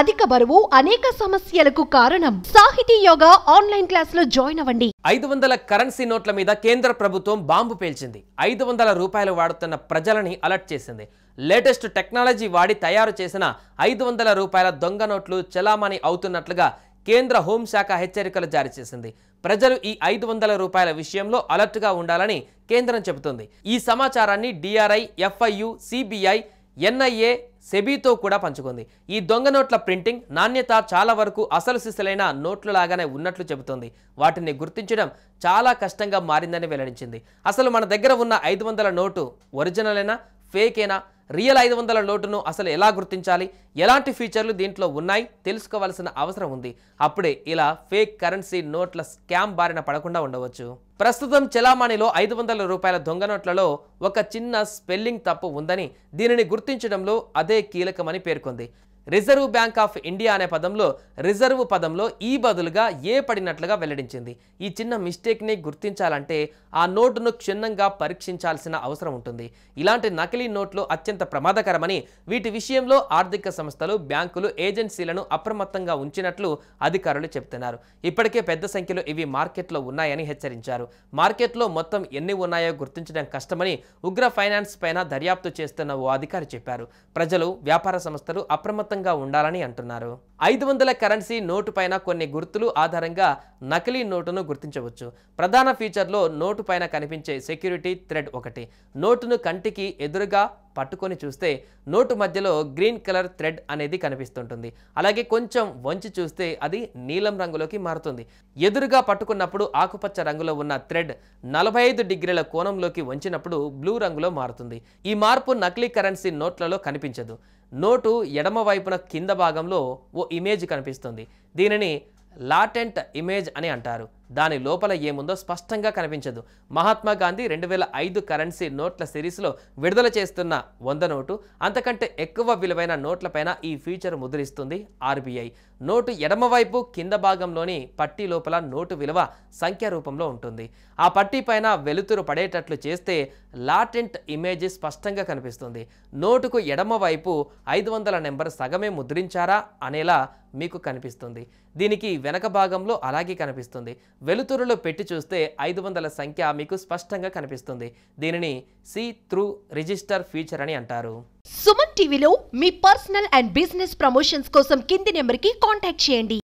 అధిక బరువు అనేక సమస్యలకు కారణం. సాహితీ యోగా ఆన్లైన్ క్లాసులో జాయిన్ అవ్వండి. 500 కరెన్సీ నోట్ల మీద కేంద్ర ప్రభుత్వం బాంబు పేల్చింది. 500 రూపాయలు వాడుతున్న ప్రజలని అలర్ట్ చేసింది. లేటెస్ట్ టెక్నాలజీ వాడి తయారు చేసిన 500 రూపాయల దొంగ నోట్లు చలామణి అవుతున్నట్లుగా కేంద్ర హోంశాఖ హెచ్చరికలు జారీ చేసింది. ప్రజలు ఈ 500 రూపాయల విషయంలో అలర్ట్గా ఉండాలని కేంద్రం చెబుతోంది. ఈ సమాచారాన్ని DRI, FIU, CBI, NIA, సెబీతో కూడా పంచుకుంది. ఈ దొంగ నోట్ల ప్రింటింగ్ నాణ్యత చాలా వరకు అసలు సిసలైన నోట్లు లాగానే ఉన్నట్లు చెబుతోంది. వాటిని గుర్తించడం చాలా కష్టంగా మారిందని వెల్లడించింది. అసలు మన దగ్గర ఉన్న 500 నోటు ఒరిజినలేనా, ఫేకేనా, రియల్ 500 నోటును అసలు ఎలా గుర్తించాలి, ఎలాంటి ఫీచర్లు దీంట్లో ఉన్నాయి తెలుసుకోవాల్సిన అవసరం ఉంది. అప్పుడే ఇలా ఫేక్ కరెన్సీ నోట్ల స్కామ్ బారిన పడకుండా ఉండవచ్చు. ప్రస్తుతం చలామణిలో 500 రూపాయల దొంగ నోట్లలో ఒక చిన్న స్పెల్లింగ్ తప్పు ఉందని, దీనిని గుర్తించడంలో అదే కీలకమని పేర్కొంది. రిజర్వ్ బ్యాంక్ ఆఫ్ ఇండియా అనే పదంలో రిజర్వ్ పదంలో ఈ బదులుగా ఏ పడినట్లుగా వెల్లడించింది. ఈ చిన్న మిస్టేక్ని గుర్తించాలంటే ఆ నోటును క్షుణ్ణంగా పరీక్షించాల్సిన అవసరం ఉంటుంది. ఇలాంటి నకిలీ నోట్లు అత్యంత ప్రమాదకరమని, వీటి విషయంలో ఆర్థిక సంస్థలు, బ్యాంకులు, ఏజెన్సీలను అప్రమత్తంగా ఉంచినట్లు అధికారులు చెబుతున్నారు. ఇప్పటికే పెద్ద సంఖ్యలో ఇవి మార్కెట్లో ఉన్నాయని హెచ్చరించారు. మార్కెట్లో మొత్తం ఎన్ని ఉన్నాయో గుర్తించడం కష్టమని ఉగ్ర ఫైనాన్స్ పైన దర్యాప్తు చేస్తున్న ఓ అధికారి చెప్పారు. ప్రజలు, వ్యాపార సంస్థలు అప్రమత్తంగా ఉండాలని అంటున్నారు. 500 కరెన్సీ నోటు పైన కొన్ని గుర్తులు ఆధారంగా నకిలీ నోటును గుర్తించవచ్చు. ప్రధాన ఫీచర్లో నోటు పైన కనిపించే సెక్యూరిటీ థ్రెడ్ ఒకటి. నోటును కంటికి ఎదురుగా పట్టుకొని చూస్తే నోటు మధ్యలో గ్రీన్ కలర్ థ్రెడ్ అనేది కనిపిస్తుంటుంది. అలాగే కొంచెం వంచి చూస్తే అది నీలం రంగులోకి మారుతుంది. ఎదురుగా పట్టుకున్నప్పుడు ఆకుపచ్చ రంగులో ఉన్న థ్రెడ్ 45 డిగ్రీల కోణంలోకి వంచినప్పుడు బ్లూ రంగులో మారుతుంది. ఈ మార్పు నకిలీ కరెన్సీ నోట్లలో కనిపించదు. నోటు ఎడమ వైపున కింద భాగంలో ఓ ఇమేజ్ కనిపిస్తుంది. దీనిని లాటెంట్ ఇమేజ్ అని అంటారు. దాని లోపల ఏముందో స్పష్టంగా కనిపించదు. మహాత్మా గాంధీ 2005 కరెన్సీ నోట్ల సిరీస్లో విడుదల చేస్తున్న 100 నోటు, అంతకంటే ఎక్కువ విలువైన నోట్లపైన ఈ ఫీచర్ ముద్రిస్తుంది RBI. నోటు ఎడమవైపు కింద భాగంలోని పట్టీ లోపల నోటు విలువ సంఖ్య రూపంలో ఉంటుంది. ఆ పట్టీ పైన వెలుతురు పడేటట్లు చేస్తే లాటెంట్ ఇమేజ్ స్పష్టంగా కనిపిస్తుంది. నోటుకు ఎడమవైపు 500 నెంబర్ సగమే ముద్రించారా అనేలా మీకు కనిపిస్తుంది. దీనికి వెనక భాగంలో అలాగే కనిపిస్తుంది. వెలుతురులో పెట్టి చూస్తే 500 సంఖ్య మీకు స్పష్టంగా కనిపిస్తుంది. దీనిని సీ త్రూ రిజిస్టర్ ఫీచర్ అని అంటారు. సుమన్ టీవీలో మీ పర్సనల్ అండ్ బిజినెస్ ప్రమోషన్స్ కోసం కింది నెంబర్కి కాంటాక్ట్ చేయండి.